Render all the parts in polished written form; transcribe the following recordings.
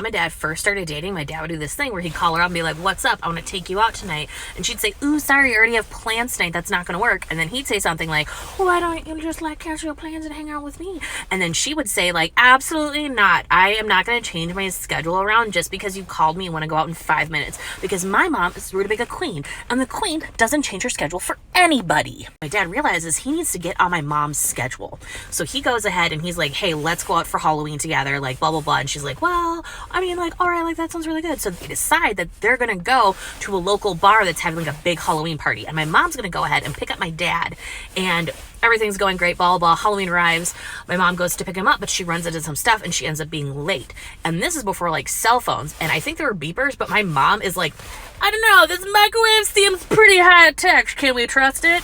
mom and dad first started dating, my dad would do this thing where he'd call her up and be like, what's up? I want to take you out tonight. And she'd say, ooh, sorry, I already have plans tonight. That's not going to work. And then he'd say something like, oh, why don't you just like cancel your plans and hang out with me? And then she would say like, absolutely not. I am not going to change my schedule around just because you called me and want to go out in 5 minutes, because my mom is Rutabaga Queen, and the queen doesn't change her schedule for anybody. My dad realizes he needs to get on my mom's schedule. So he goes ahead and he's like, hey, let's go out for Halloween together, like blah, blah, blah. And she's like, well, I mean, like, all right, like that sounds really good. So they decide that they're going to go to a local bar that's having like a big Halloween party. And my mom's going to go ahead and pick up my dad, and everything's going great, blah, blah, blah. Halloween arrives. My mom goes to pick him up, but she runs into some stuff and she ends up being late. And this is before like cell phones. And I think there were beepers, but my mom is like, I don't know, this microwave seems pretty high tech. Can we trust it?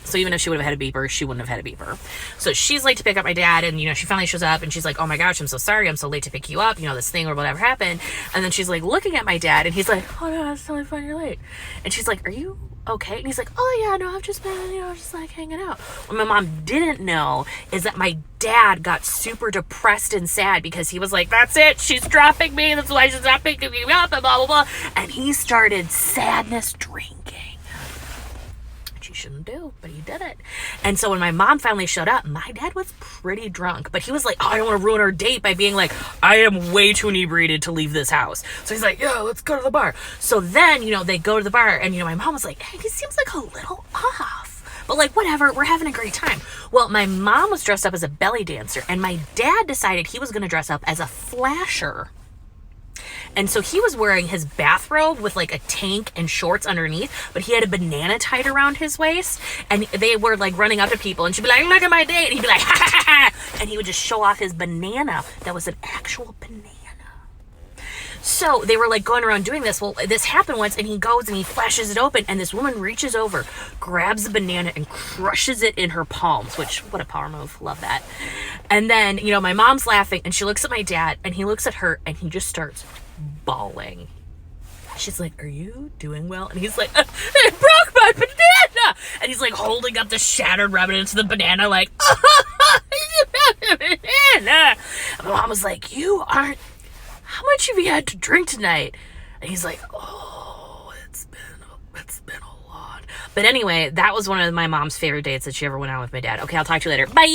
So even if she would have had a beeper, she wouldn't have had a beeper. So she's late to pick up my dad, and, she finally shows up, and she's like, oh my gosh, I'm so sorry, I'm so late to pick you up, this thing or whatever happened. And then she's like looking at my dad, and he's like, oh no, it's totally fine, you're late. And she's like, are you okay? And he's like, oh yeah, no, I've just been, just like hanging out. What my mom didn't know is that my dad got super depressed and sad because he was like, that's it, she's dropping me, that's why she's not picking me up, and blah, blah, blah. And he started sadness drinking. Shouldn't do, but he did it. And so when my mom finally showed up, my dad was pretty drunk, but he was like, oh, I don't want to ruin our date by being like, I am way too inebriated to leave this house. So he's like, yeah, let's go to the bar. So then, they go to the bar, and my mom was like, hey, he seems like a little off, but like, whatever, we're having a great time. Well, my mom was dressed up as a belly dancer, and my dad decided he was going to dress up as a flasher. And so he was wearing his bathrobe with like a tank and shorts underneath, but he had a banana tied around his waist, and they were like running up to people, and she'd be like, look at my date, and he'd be like, ha ha ha, and he would just show off his banana that was an actual banana. So they were like going around doing this. Well, this happened once, and he goes and he flashes it open, and this woman reaches over, grabs the banana, and crushes it in her palms, which, what a power move. Love that. And then, my mom's laughing, and she looks at my dad, and he looks at her, and he just starts bawling. She's like, are you doing well? And he's like, it broke my banana. And he's like holding up the shattered remnants of the banana, like, banana. And my mom was like, how much have you had to drink tonight? And he's like, oh, it's been a lot. But anyway, that was one of my mom's favorite dates that she ever went on with my dad. Okay, I'll talk to you later. Bye.